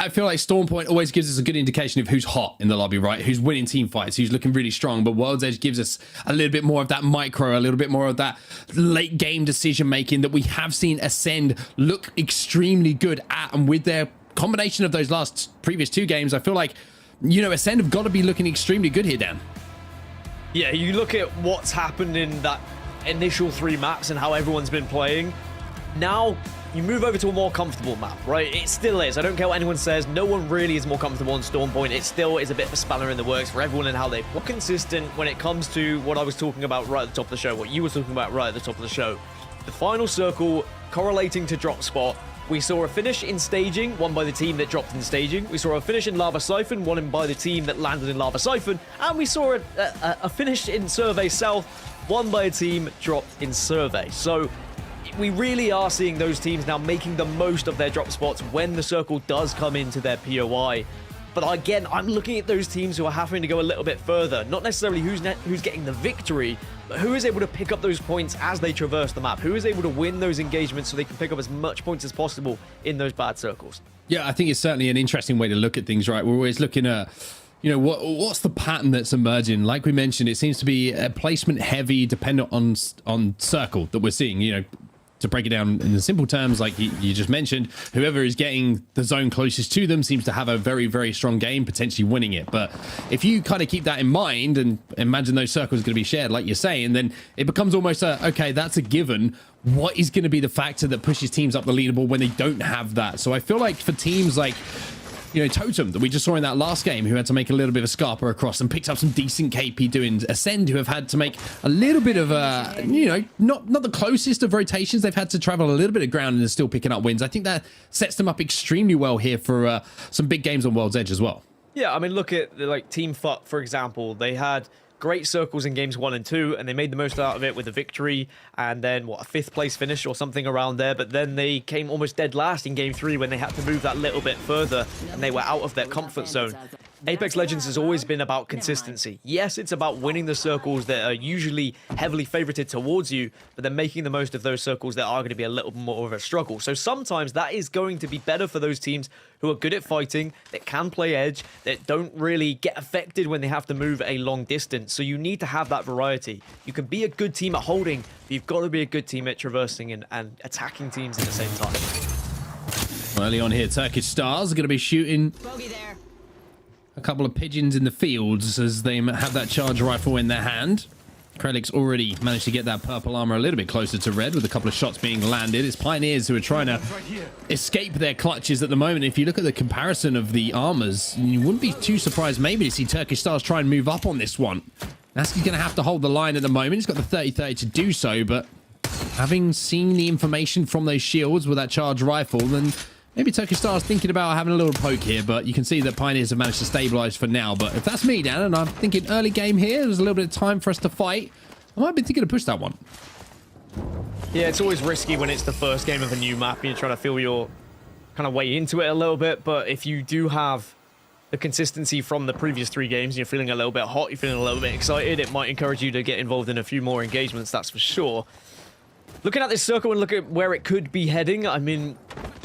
I feel like Storm Point always gives us a good indication of who's hot in the lobby, right? Who's winning team fights, who's looking really strong. But World's Edge gives us a little bit more of that micro, a little bit more of that late game decision making that we have seen Ascend look extremely good at. And with their combination of those previous 2 games, I feel like, you know, Ascend have got to be looking extremely good here, Dan. Yeah, you look at what's happened in that initial 3 maps and how everyone's been playing. Now you move over to a more comfortable map, right? It still is. I don't care what anyone says. No one really is more comfortable on Storm Point. It still is a bit of a spanner in the works for everyone and how they play. Consistent when it comes to what I was talking about right at the top of the show, what you were talking about right at the top of the show. The final circle correlating to drop spot. We saw a finish in staging, won by the team that dropped in staging. We saw a finish in Lava Siphon, won by the team that landed in Lava Siphon. And we saw a finish in Survey South, won by a team dropped in Survey. So we really are seeing those teams now making the most of their drop spots when the circle does come into their POI. But again, I'm looking at those teams who are having to go a little bit further. Not necessarily who's getting the victory, but who is able to pick up those points as they traverse the map. Who is able to win those engagements so they can pick up as much points as possible in those bad circles. Yeah, I think it's certainly an interesting way to look at things, right? We're always looking at, you know, what's the pattern that's emerging? Like we mentioned, it seems to be a placement heavy, dependent on circle that we're seeing, you know. To break it down in the simple terms, like you just mentioned, whoever is getting the zone closest to them seems to have a very, very strong game, potentially winning it. But if you kind of keep that in mind and imagine those circles are going to be shared, like you're saying, then it becomes almost okay, that's a given. What is going to be the factor that pushes teams up the leaderboard when they don't have that? So I feel like for teams like, you know, Totem that we just saw in that last game, who had to make a little bit of a scarper across and picked up some decent KP doing. Ascend, who have had to make a little bit of you know, not the closest of rotations. They've had to travel a little bit of ground and are still picking up wins. I think that sets them up extremely well here for some big games on World's Edge as well. Yeah, I mean, look at like Team FUT, for example. They had great circles in games 1 and 2, and they made the most out of it with a victory and then what, a 5th place finish or something around there. But then they came almost dead last in game 3 when they had to move that little bit further and they were out of their comfort zone. Apex Legends has always been about consistency. Yes, it's about winning the circles that are usually heavily favorited towards you, but then making the most of those circles that are going to be a little more of a struggle. So sometimes that is going to be better for those teams who are good at fighting, that can play edge, that don't really get affected when they have to move a long distance. So you need to have that variety. You can be a good team at holding, but you've got to be a good team at traversing and attacking teams at the same time. Early on here, Turkish Stars are going to be shooting a couple of pigeons in the fields as they have that charge rifle in their hand. Krelik's already managed to get that purple armor a little bit closer to red with a couple of shots being landed. It's Pioneers who are trying to escape their clutches at the moment. If you look at the comparison of the armors, you wouldn't be too surprised maybe to see Turkish Stars try and move up on this one. Naski's going to have to hold the line at the moment. He's got the 30-30 to do so, but having seen the information from those shields with that charge rifle, then maybe Turkish Stars thinking about having a little poke here, but you can see that Pioneers have managed to stabilize for now. But if that's me, Dan, and I'm thinking early game here, there's a little bit of time for us to fight, I might be thinking to push that one. Yeah, it's always risky when it's the first game of a new map and you're trying to feel your kind of way into it a little bit. But if you do have the consistency from the previous 3 games and you're feeling a little bit hot, you're feeling a little bit excited, it might encourage you to get involved in a few more engagements, that's for sure. Looking at this circle and look at where it could be heading, I mean,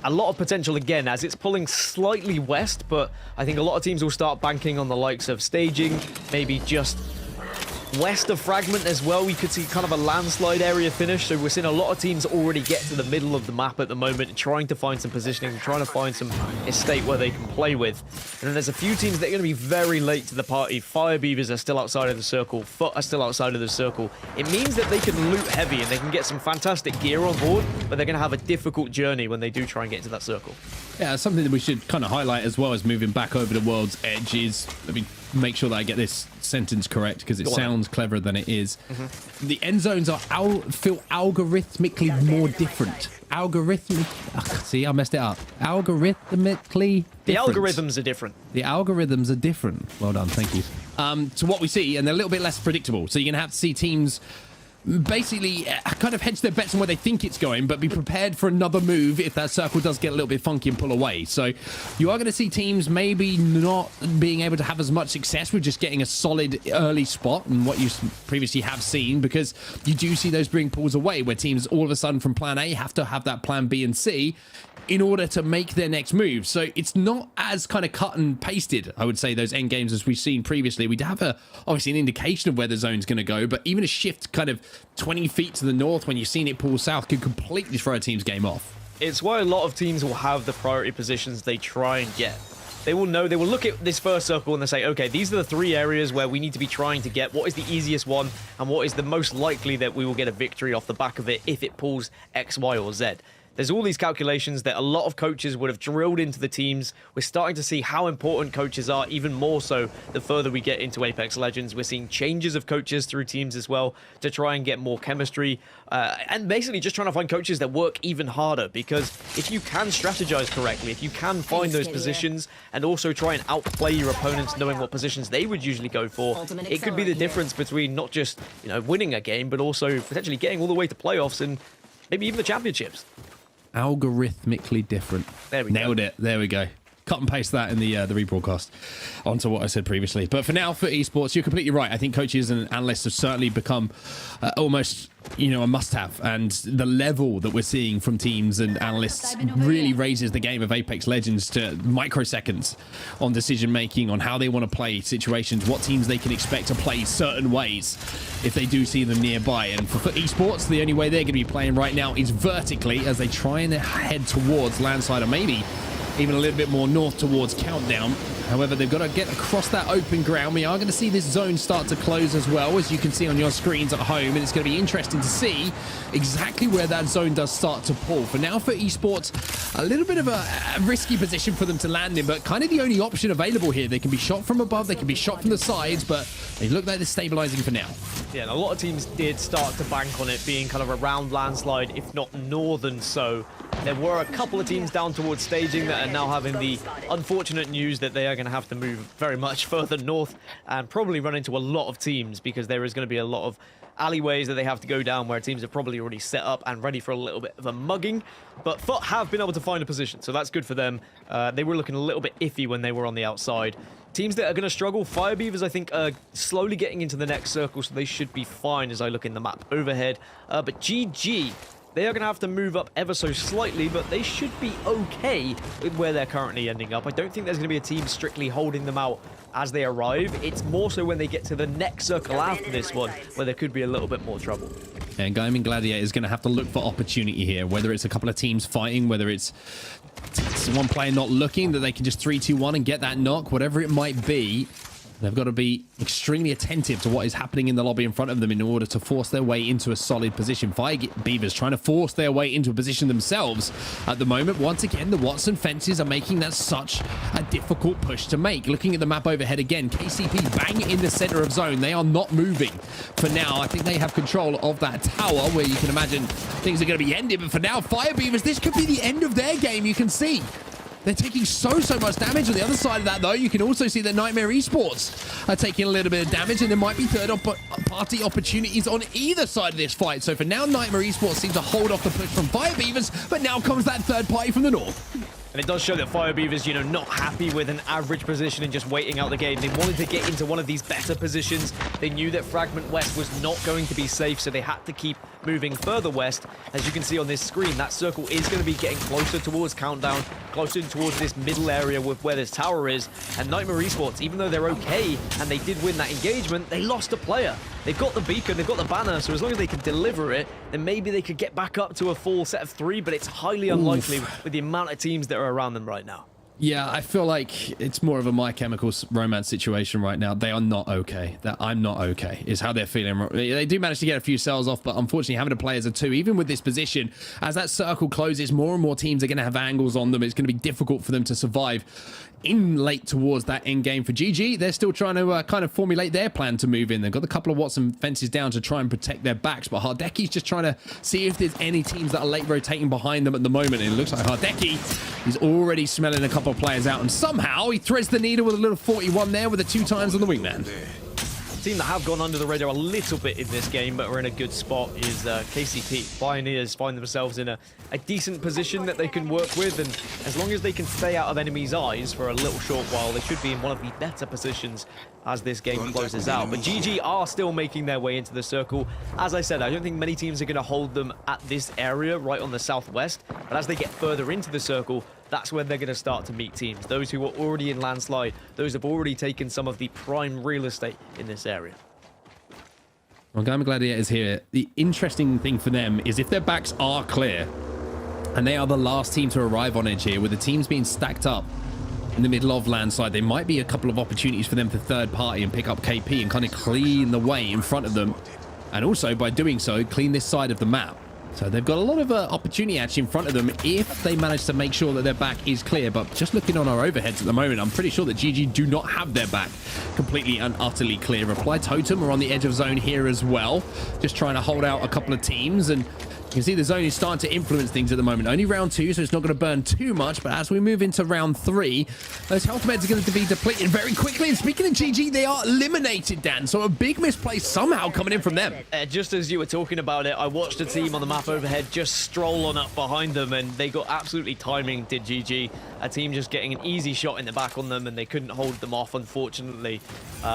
a lot of potential again as it's pulling slightly west, but I think a lot of teams will start banking on the likes of staging, maybe just west of Fragment as well. We could see kind of a landslide area finish, so we're seeing a lot of teams already get to the middle of the map at the moment and trying to find some positioning, trying to find some estate where they can play with. And then there's a few teams that are going to be very late to the party. Fire Beavers are still outside of the circle, FUT are still outside of the circle. It means that they can loot heavy and they can get some fantastic gear on board, but they're going to have a difficult journey when they do try and get into that circle. Yeah, something that we should kind of highlight as well as moving back over the World's Edge is, let me make sure that I get this sentence correct because it sounds cleverer than it is. The end zones are feel algorithmically more different. See, I messed it up. Algorithmically different. The algorithms are different. The algorithms are different. Well done, thank you. To what we see, and they're a little bit less predictable. So you're going to have to see teams basically kind of hedge their bets on where they think it's going, but be prepared for another move if that circle does get a little bit funky and pull away. So you are going to see teams maybe not being able to have as much success with just getting a solid early spot and what you previously have seen, because you do see those bring pulls away where teams all of a sudden from plan A have to have that plan B and C in order to make their next move. So it's not as kind of cut and pasted, I would say, those end games as we've seen previously. We'd have obviously an indication of where the zone's going to go, but even a shift kind of 20 feet to the north when you've seen it pull south could completely throw a team's game off. It's why a lot of teams will have the priority positions they try and get. They will know, they will look at this first circle and they say, okay, these are the 3 areas where we need to be trying to get. What is the easiest one and what is the most likely that we will get a victory off the back of it if it pulls X, Y, or Z? There's all these calculations that a lot of coaches would have drilled into the teams. We're starting to see how important coaches are, even more so the further we get into Apex Legends. We're seeing changes of coaches through teams as well to try and get more chemistry, and basically just trying to find coaches that work even harder, because if you can strategize correctly, if you can find those positions and also try and outplay your opponents knowing what positions they would usually go for, it could be the difference between not just, winning a game, but also potentially getting all the way to playoffs and maybe even the championships. Algorithmically different. There we Nailed go. it. There we go. Cut and paste that in the rebroadcast onto what I said previously. But for now, for esports, you're completely right. I think coaches and analysts have certainly become almost, a must-have. And the level that we're seeing from teams and analysts really raises the game of Apex Legends to microseconds on decision-making, on how they want to play situations, what teams they can expect to play certain ways if they do see them nearby. And for esports, the only way they're going to be playing right now is vertically as they try and head towards Landslide, or maybe even a little bit more north towards Countdown. However, they've got to get across that open ground. We are going to see this zone start to close as well, as you can see on your screens at home, and it's going to be interesting to see exactly where that zone does start to pull. For now, for esports, a little bit of a risky position for them to land in, but kind of the only option available here. They can be shot from above, they can be shot from the sides, but they look like they're stabilizing for now. Yeah, and a lot of teams did start to bank on it being kind of around Landslide, if not northern so. There were a couple of teams down towards staging that are now having the unfortunate news that they are going to have to move very much further north and probably run into a lot of teams, because there is going to be a lot of alleyways that they have to go down where teams are probably already set up and ready for a little bit of a mugging. But FUT have been able to find a position, so that's good for them. They were looking a little bit iffy when they were on the outside. Teams that are going to struggle, Fire Beavers, I think, are slowly getting into the next circle, so they should be fine as I look in the map overhead. But GG, they are going to have to move up ever so slightly, but they should be okay with where they're currently ending up. I don't think there's going to be a team strictly holding them out as they arrive. It's more so when they get to the next circle after this one, where there could be a little bit more trouble. And Gaming Gladiator is going to have to look for opportunity here, whether it's a couple of teams fighting, whether it's one player not looking, that they can just 3-2-1 and get that knock, whatever it might be. They've got to be extremely attentive to what is happening in the lobby in front of them in order to force their way into a solid position. Fire Beavers trying to force their way into a position themselves at the moment. Once again, the Watson fences are making that such a difficult push to make. Looking at the map overhead again, KCP bang in the center of zone. They are not moving for now. I think they have control of that tower where you can imagine things are going to be ended. But for now, Fire Beavers, this could be the end of their game. You can see they're taking so much damage. On the other side of that, though, you can also see that Nightmare Esports are taking a little bit of damage, and there might be third-party opportunities on either side of this fight. So for now, Nightmare Esports seem to hold off the push from Fire Beavers, but now comes that third party from the north. And it does show that Fire Beavers, not happy with an average position and just waiting out the game. They wanted to get into one of these better positions. They knew that Fragment West was not going to be safe, so they had to keep moving further west. As you can see on this screen, that circle is going to be getting closer towards Countdown, closer towards this middle area with where this tower is. And Nightmare Esports, even though they're okay and they did win that engagement, they lost a player. They've got the beacon, they've got the banner, so as long as they can deliver it, then maybe they could get back up to a full set of 3, but it's highly unlikely with the amount of teams that are around them right now. Yeah, I feel like it's more of a My Chemical Romance situation right now. They are not okay. That I'm not okay is how they're feeling. They do manage to get a few cells off, but unfortunately having to play as a 2, even with this position, as that circle closes, more and more teams are going to have angles on them. It's going to be difficult for them to survive in late towards that end game. For GG, they're still trying to kind of formulate their plan to move in. They've got a couple of Watson fences down to try and protect their backs, but Hardeki's just trying to see if there's any teams that are late rotating behind them at the moment. And it looks like Hardeki is already smelling a couple of players out, and somehow he threads the needle with a little 41 there with the 2 times on the wingman. team that have gone under the radar a little bit in this game, but are in a good spot, is KCP. Pioneers find themselves in a decent position that they can work with, and as long as they can stay out of enemies' eyes for a little short while, they should be in one of the better positions as this game closes out. But GG are still making their way into the circle. As I said, I don't think many teams are going to hold them at this area right on the southwest, but as they get further into the circle, that's when they're going to start to meet teams. Those who are already in landslide, those have already taken some of the prime real estate in this area. Well, Gamer Gladiators here. The interesting thing for them is if their backs are clear, and they are the last team to arrive on edge here, with the teams being stacked up in the middle of landslide, there might be a couple of opportunities for them to third party and pick up KP and kind of clean the way in front of them. And also, by doing so, clean this side of the map. So they've got a lot of opportunity actually in front of them if they manage to make sure that their back is clear. But just looking on our overheads at the moment, I'm pretty sure that GG do not have their back completely and utterly clear. Reply Totem are on the edge of zone here as well, just trying to hold out a couple of teams. And you can see the zone is starting to influence things at the moment. Only round 2, so it's not going to burn too much. But as we move into round 3, those health meds are going to be depleted very quickly. And speaking of GG, they are eliminated, Dan. So a big misplay somehow coming in from them. Just as you were talking about it, I watched a team on the map overhead just stroll on up behind them, and they got absolutely timing, did GG. A team just getting an easy shot in the back on them, and they couldn't hold them off, unfortunately.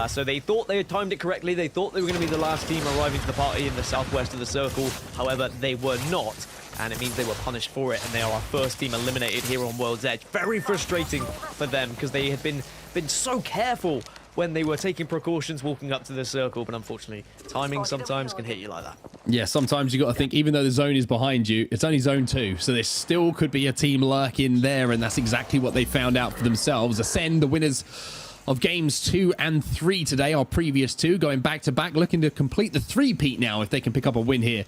So they thought they had timed it correctly. They thought they were going to be the last team arriving to the party in the southwest of the circle. However, they were not, and it means they were punished for it, and they are our first team eliminated here on World's Edge. Very frustrating for them because they had been so careful when they were taking precautions walking up to the circle, but unfortunately, timing sometimes can hit you like that. Yeah, sometimes you got to think, even though the zone is behind you, it's only zone 2, so there still could be a team lurking there, and that's exactly what they found out for themselves. Ascend, the winners of games 2 and 3 today, our previous 2, going back to back, looking to complete the 3-peat now if they can pick up a win here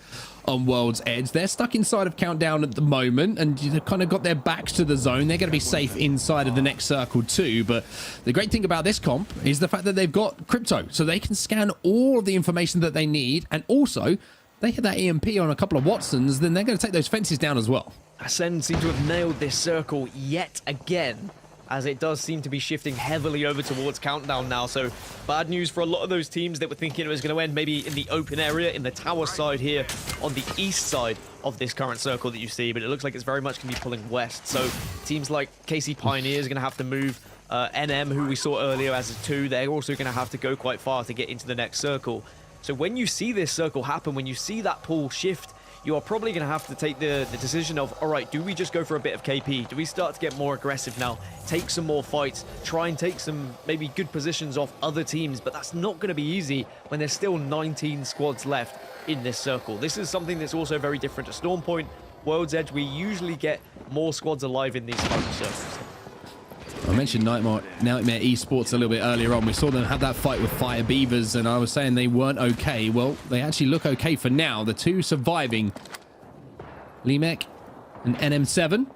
on World's Edge. They're stuck inside of Countdown at the moment, and they've kind of got their backs to the zone. They're going to be safe inside of the next circle too, but the great thing about this comp is the fact that they've got crypto, so they can scan all of the information that they need, and also they hit that EMP on a couple of Watsons, then they're going to take those fences down as well. Ascend seem to have nailed this circle yet again, as it does seem to be shifting heavily over towards Countdown now. So bad news for a lot of those teams that were thinking it was going to end maybe in the open area, in the tower side here on the east side of this current circle that you see, but it looks like it's very much going to be pulling west. So teams like KC Pioneers are going to have to move. NM, who we saw earlier as a 2, they're also going to have to go quite far to get into the next circle. So when you see this circle happen, when you see that pull shift, you are probably going to have to take the decision of, all right, do we just go for a bit of KP? Do we start to get more aggressive now, take some more fights, try and take some maybe good positions off other teams? But that's not going to be easy when there's still 19 squads left in this circle. This is something that's also very different to Storm Point. World's Edge, we usually get more squads alive in these types of circles. I mentioned Nightmare Esports a little bit earlier on. We saw them have that fight with Fire Beavers, and I was saying they weren't okay. Well, they actually look okay for now. The 2 surviving, Limek and NM7,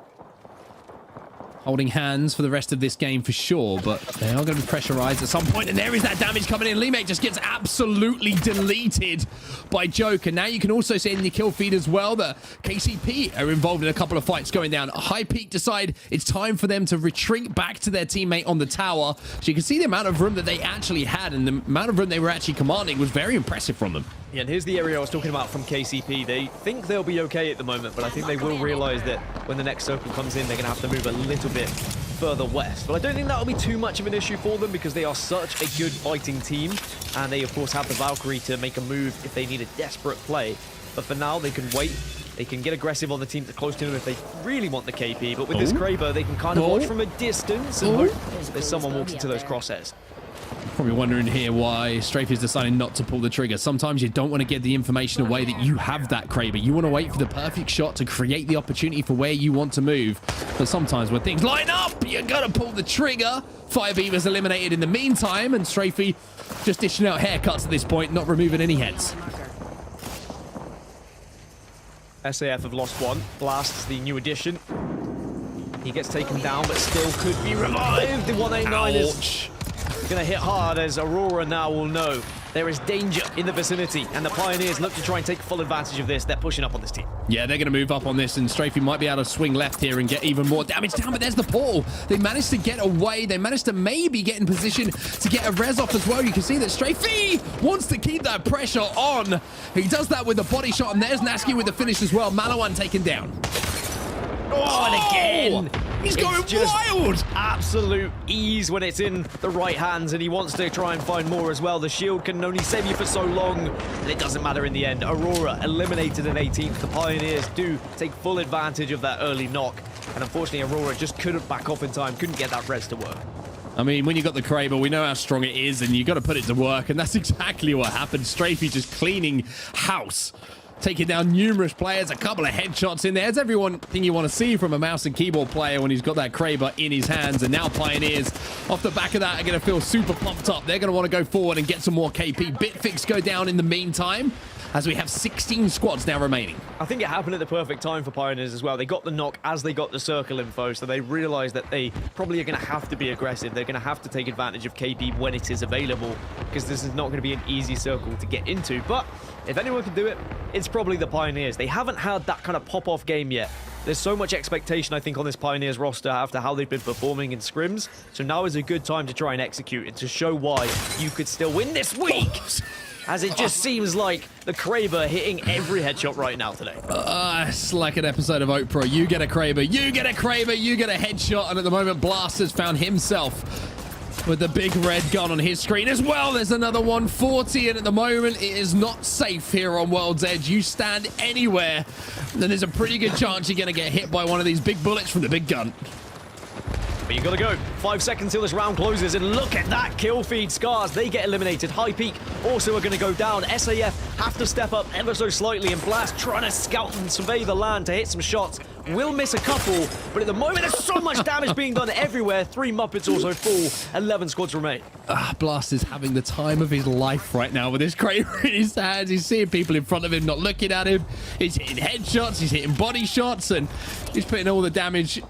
holding hands for the rest of this game for sure, but they are going to be pressurized at some point, and there is that damage coming in. Limek just gets absolutely deleted by Joke, and now you can also see in the kill feed as well that KCP are involved in a couple of fights going down. High Peak decide it's time for them to retreat back to their teammate on the tower, so you can see the amount of room that they actually had, and the amount of room they were actually commanding was very impressive from them. Yeah, and here's the area I was talking about from KCP. They think they'll be okay at the moment, but I think they will realize that when the next circle comes in, they're going to have to move a little bit further west. But I don't think that'll be too much of an issue for them because they are such a good fighting team, and they, of course, have the Valkyrie to make a move if they need a desperate play. But for now, they can wait. They can get aggressive on the team that's close to them if they really want the KP. But with this Kraber, they can kind of watch from a distance and hope that someone walks into those crosshairs. Probably wondering here why Strafe is deciding not to pull the trigger. Sometimes you don't want to get the information away that you have that Kraber. You want to wait for the perfect shot to create the opportunity for where you want to move. But sometimes when things line up, you got to pull the trigger. Fire Beaver's eliminated in the meantime, and Strafey just dishing out haircuts at this point, not removing any heads. SAF have lost one. Blast is the new addition. He gets taken down, but still could be revived. The 189 is going to hit hard, as Aurora now will know there is danger in the vicinity, and the Pioneers look to try and take full advantage of this. They're pushing up on this team. Yeah, they're going to move up on this, and Strafey might be able to swing left here and get even more damage down, but there's the portal. They managed to get away. They managed to maybe get in position to get a res off as well. You can see that Strafey wants to keep that pressure on. He does that with a body shot, and there's Nasky with the finish as well. Malawan taken down. Oh, and again, he's going just wild. Absolute ease when it's in the right hands, and he wants to try and find more as well. The shield can only save you for so long, and it doesn't matter in the end. Aurora eliminated in 18th. The Pioneers do take full advantage of that early knock, and unfortunately, Aurora just couldn't back off in time, couldn't get that res to work. I mean, when you got the Kraber, we know how strong it is, and you got to put it to work, and that's exactly what happened. Strafey just cleaning house, taking down numerous players, a couple of headshots in there. It's everything you want to see from a mouse and keyboard player when he's got that Kraber in his hands. And now Pioneers, off the back of that, are going to feel super pumped up. They're going to want to go forward and get some more KP. Bitfix go down in the meantime, as we have 16 squads now remaining. I think it happened at the perfect time for Pioneers as well. They got the knock as they got the circle info, so they realized that they probably are going to have to be aggressive. They're going to have to take advantage of KP when it is available, because this is not going to be an easy circle to get into. But if anyone can do it, it's probably the Pioneers. They haven't had that kind of pop-off game yet. There's so much expectation, I think, on this Pioneers roster after how they've been performing in scrims. So now is a good time to try and execute and to show why you could still win this week. As it just seems like the Kraber hitting every headshot right now today. It's like an episode of Oprah. You get a Kraber, you get a Kraber, you get a headshot. And at the moment, Blast has found himself with the big red gun on his screen as well. There's another 140, and at the moment, it is not safe here on World's Edge. You stand anywhere, then there's a pretty good chance you're going to get hit by one of these big bullets from the big gun. But you gotta go. 5 seconds till this round closes, and look at that kill feed. Scars, they get eliminated. High Peak also are gonna go down. SAF have to step up ever so slightly, and Blast trying to scout and survey the land to hit some shots. Will miss a couple, but at the moment there's so much damage being done everywhere. 3 Muppets also fall. 11 squads remain. Blast is having the time of his life right now with his Kraber in his hands. He's seeing people in front of him not looking at him. He's hitting headshots, he's hitting body shots, and he's putting all the damage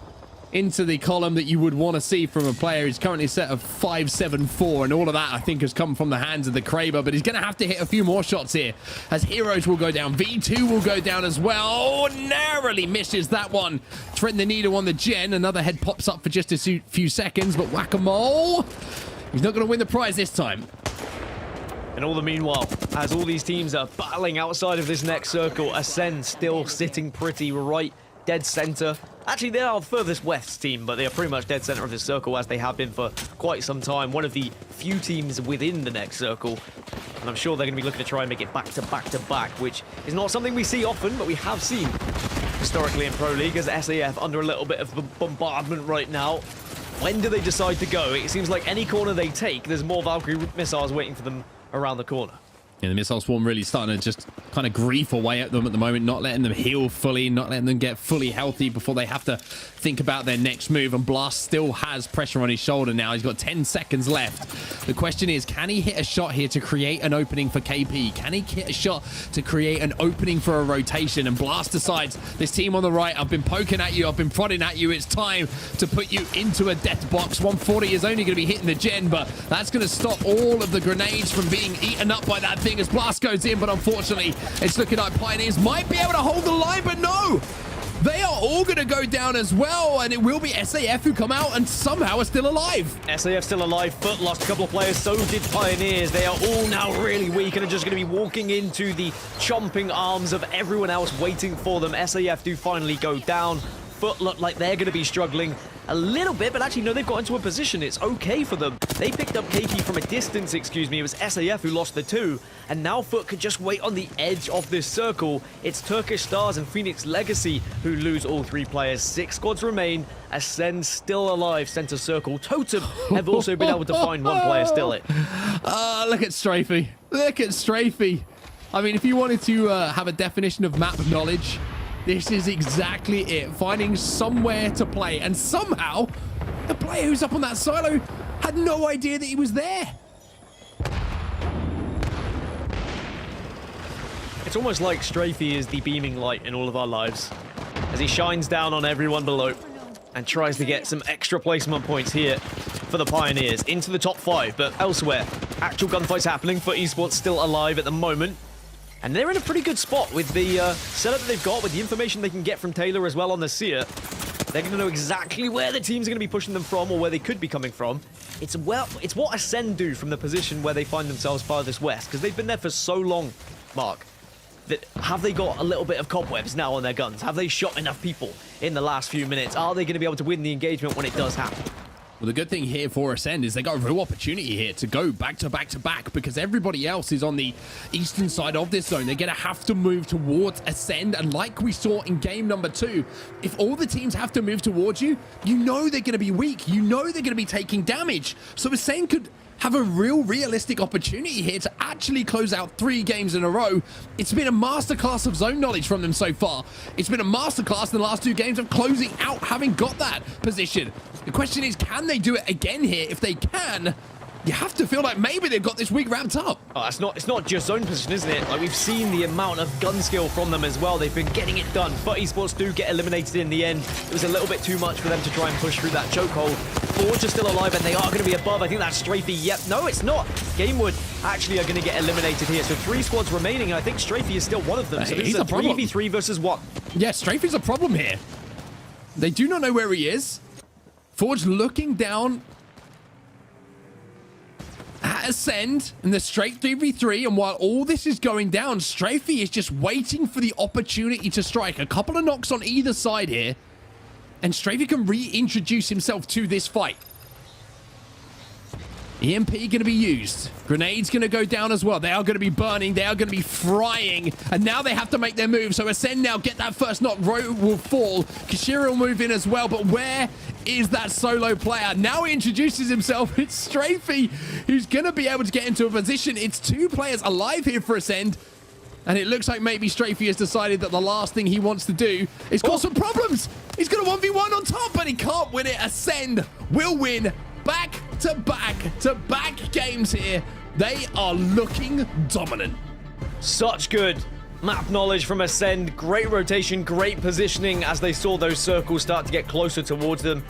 into the column that you would want to see from a player. He's currently set of 5-7-4, and all of that, I think, has come from the hands of the Kraber, but he's going to have to hit a few more shots here, as Heroes will go down. V2 will go down as well. Oh, narrowly misses that one. Threading the needle on the gen. Another head pops up for just a few seconds, but Whack-A-Mole, he's not going to win the prize this time. And all the meanwhile, as all these teams are battling outside of this next circle, Ascend still sitting pretty right dead center. Actually, they are the furthest west team, but they are pretty much dead center of this circle, as they have been for quite some time. One of the few teams within the next circle, and I'm sure they're going to be looking to try and make it back to back to back, which is not something we see often, but we have seen historically in Pro League, as SAF under a little bit of bombardment right now. When do they decide to go? It seems like any corner they take, there's more Valkyrie missiles waiting for them around the corner. Yeah, the missile swarm really starting to just kind of grief away at them at the moment, not letting them heal fully, not letting them get fully healthy before they have to think about their next move. And Blast still has pressure on his shoulder now. He's got 10 seconds left. The question is, can he hit a shot here to create an opening for KP? Can he hit a shot to create an opening for a rotation? And Blast decides, this team on the right, I've been poking at you, I've been prodding at you, it's time to put you into a death box. 140 is only going to be hitting the gen, but that's going to stop all of the grenades from being eaten up by that thing as Blast goes in. But unfortunately, it's looking like Pioneers might be able to hold the line, but no! They are all going to go down as well, and it will be SAF who come out and somehow are still alive. SAF still alive. Foot lost a couple of players, so did Pioneers. They are all now really weak and are just going to be walking into the chomping arms of everyone else waiting for them. SAF do finally go down. Foot look like they're going to be struggling a little bit, but actually, no, they've got into a position. It's okay for them. They picked up KP from a distance, excuse me. It was SAF who lost the 2, and now Foot could just wait on the edge of this circle. It's Turkish Stars and Phoenix Legacy who lose all 3 players. 6 squads remain. Ascend still alive. Center circle. Totem have also been able to find 1 player still it. Look at Strafey. Look at Strafey. I mean, if you wanted to have a definition of map knowledge, this is exactly it. Finding somewhere to play. And somehow, the player who's up on that silo had no idea that he was there. It's almost like Strafey is the beaming light in all of our lives, as he shines down on everyone below and tries to get some extra placement points here for the Pioneers into the top 5. But elsewhere, actual gunfights happening for Esports still alive at the moment. And they're in a pretty good spot with the setup that they've got, with the information they can get from Taylor as well on the Seer. They're going to know exactly where the teams are going to be pushing them from, or where they could be coming from. It's what Ascend do from the position where they find themselves farthest west, because they've been there for so long, Mark. That have they got a little bit of cobwebs now on their guns? Have they shot enough people in the last few minutes? Are they going to be able to win the engagement when it does happen? Well, the good thing here for Ascend is they got a real opportunity here to go back to back to back, because everybody else is on the eastern side of this zone. They're going to have to move towards Ascend, and like we saw in game number 2, if all the teams have to move towards you, you know they're going to be weak. You know they're going to be taking damage. So Ascend could have a realistic opportunity here to actually close out 3 games in a row. It's been a masterclass of zone knowledge from them so far. It's been a masterclass in the last 2 games of closing out, having got that position. The question is, can they do it again here? If they can, you have to feel like maybe they've got this week ramped up. Oh, it's not just zone position, isn't it? Like, we've seen the amount of gun skill from them as well. They've been getting it done, but Esports do get eliminated in the end. It was a little bit too much for them to try and push through that chokehold. Forge are still alive, and they are going to be above. I think that's Strafey. Yep, no, it's not. Gamewood actually are going to get eliminated here. So 3 squads remaining, and I think Strafey is still one of them. So this is a 3v3 versus 1. Yeah, Strafey's a problem here. They do not know where he is. Forge looking down at Ascend in the straight 3v3, and while all this is going down, Strafey is just waiting for the opportunity to strike. A couple of knocks on either side here, and Strafey can reintroduce himself to this fight. EMP going to be used. Grenades going to go down as well. They are going to be burning. They are going to be frying. And now they have to make their move. So Ascend now get that first knock. Ro will fall. Kashira will move in as well. But where is that solo player? Now he introduces himself. It's Strafey who's going to be able to get into a position. It's 2 players alive here for Ascend. And it looks like maybe Strafey has decided that the last thing he wants to do is cause some problems. He's got a 1v1 on top, but he can't win it. Ascend will win back-to-back games here. They are looking dominant. Such good map knowledge from Ascend. Great rotation, great positioning as they saw those circles start to get closer towards them.